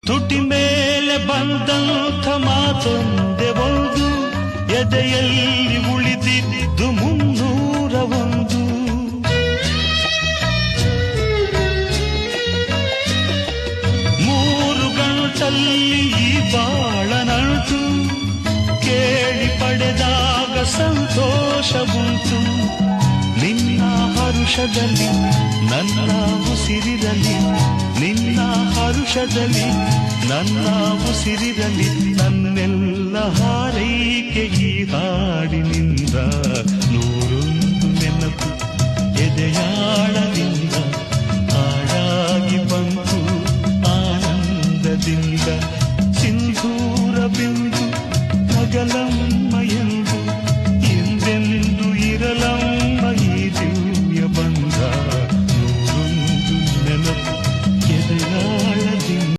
ತುಟಿ ಮೇಲೆ ಬಂದಂಥ ಮಾತೊಂದೆ ಒಂದು, ಎದೆಯಲ್ಲಿ ಉಳಿದಿದ್ದು 301. ಮೂರು ಗಂಟಲ್ಲಿ ಈ ಬಾಳನಂಟು ಕೇಳಿ ಪಡೆದಾಗ ಸಂತೋಷವುಂಟು. ನಿನ್ನ ಹರುಷದಲ್ಲಿ ನನ್ನ ಉಸಿರಿರಲಿ, ನಿನ್ನ ಹರುಷದಲ್ಲಿ ನನ್ನ ಉಸಿರಿರಲಿ. ನನ್ನೆಲ್ಲ ಹಾರೈಕೆ ಈ ಹಾಡಿನಿಂದ, 101 ನೆನಪು ಎದೆಯಾಳದಿಂದ ಹಾಡಾಗಿ ಬಂತು ಆನಂದದಿಂದ. ಸಿಂಧೂರ ಬಿಂದು ಮಗಲಂ